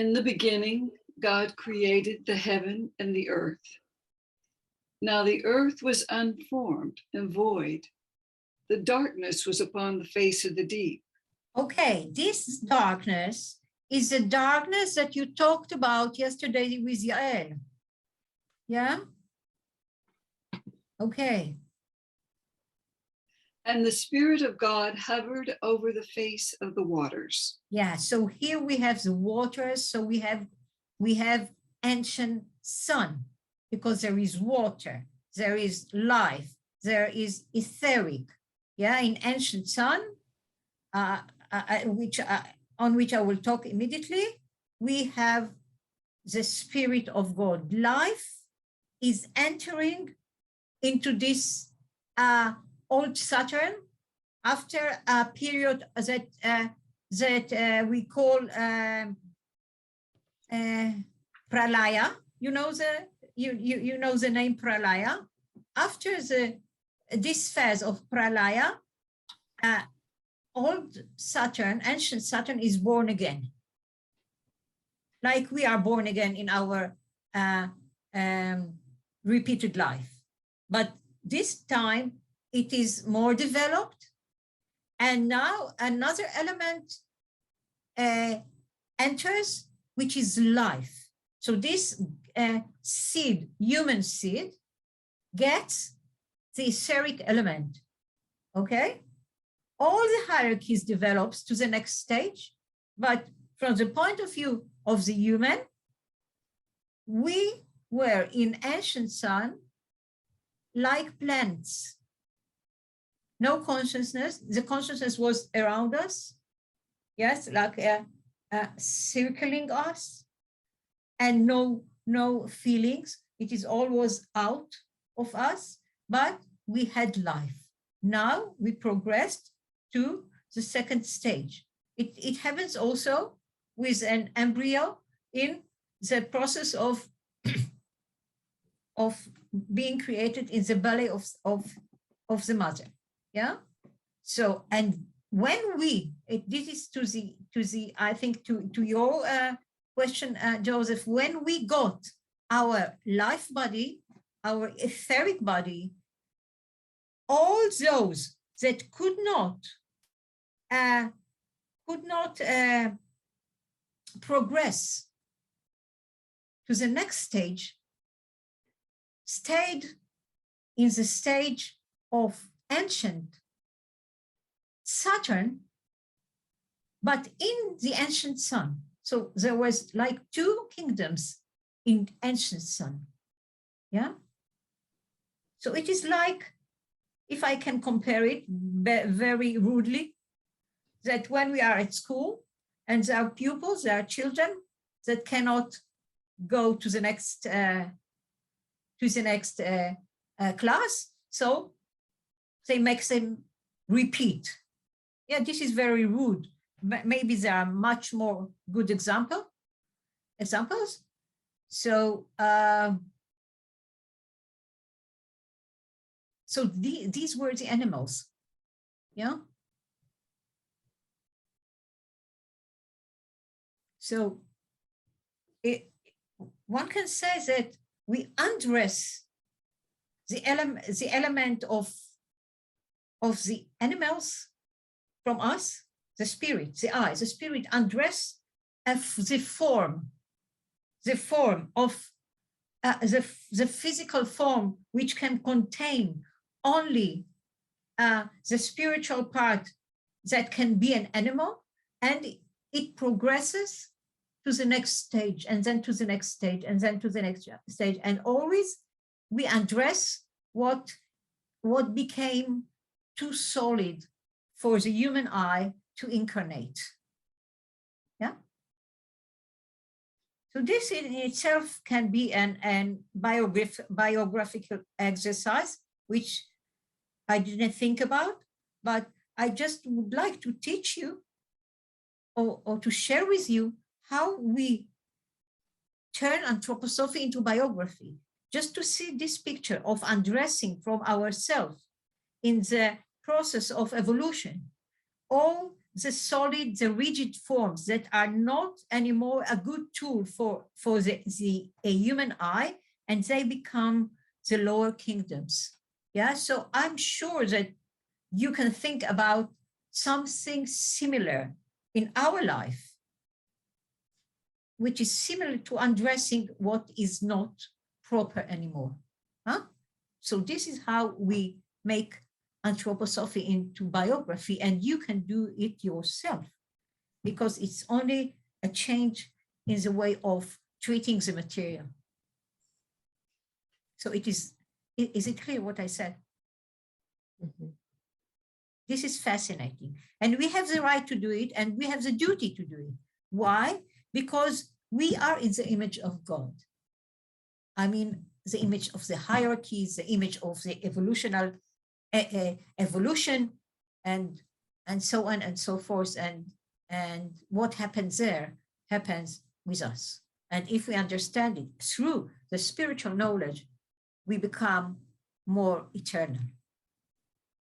In the beginning, God created the heaven and the earth. Now the earth was unformed and void. The darkness was upon the face of the deep. Okay, this darkness is the darkness that you talked about yesterday with Yael. Yeah? Okay. And the Spirit of God hovered over the face of the waters. Yeah, so here we have the waters, so we have ancient sun, because there is water, there is life, there is etheric. Yeah, in ancient sun, on which I will talk immediately, we have the Spirit of God. Life is entering into this old Saturn after a period that we call Pralaya. You know the name Pralaya. After this phase of Pralaya, old Saturn, ancient Saturn, is born again, like we are born again in our repeated life. But this time it is more developed, and now another element enters, which is life. So this seed, human seed, gets the etheric element. Okay, all the hierarchies develops to the next stage, but from the point of view of the human, we were in ancient sun like plants. No consciousness. The consciousness was around us, yes, like circling us, and no feelings. It is always out of us, but we had life. Now we progressed to the second stage. It happens also with an embryo in the process of being created in the belly of the mother. Yeah. So, and when this is to the I think to your question, Joseph, when we got our life body, our etheric body, all those that could not progress to the next stage stayed in the stage of ancient Saturn, but in the ancient sun. So there was like two kingdoms in ancient sun. Yeah. So it is like, if I can compare it very rudely, that when we are at school and there are pupils, there are children that cannot go to the next class, so they make them repeat. Yeah, this is very rude. Maybe there are much more good examples. So, these were the animals. Yeah. So one can say that we undress the element of the animals from us, the spirit, the eye. The spirit undress the form of the physical form, which can contain only the spiritual part that can be an animal, and it progresses to the next stage, and then to the next stage, and then to the next stage, and always we address what became too solid for the human eye to incarnate. Yeah. So this in itself can be an biographical exercise, which I didn't think about, but I just would like to teach you or to share with you how we turn anthroposophy into biography, just to see this picture of undressing from ourselves in the process of evolution, all the solid, the rigid forms that are not anymore a good tool for a human eye, and they become the lower kingdoms. Yeah, so I'm sure that you can think about something similar in our life, which is similar to undressing what is not proper anymore. Huh? So this is how we make anthroposophy into biography, and you can do it yourself because it's only a change in the way of treating the material. So it is it clear what I said? Mm-hmm. This is fascinating. And we have the right to do it, and we have the duty to do it. Why? Because we are in the image of God. I mean, the image of the hierarchies, the image of the evolution, and so on and so forth. And what happens there happens with us. And if we understand it through the spiritual knowledge, we become more eternal.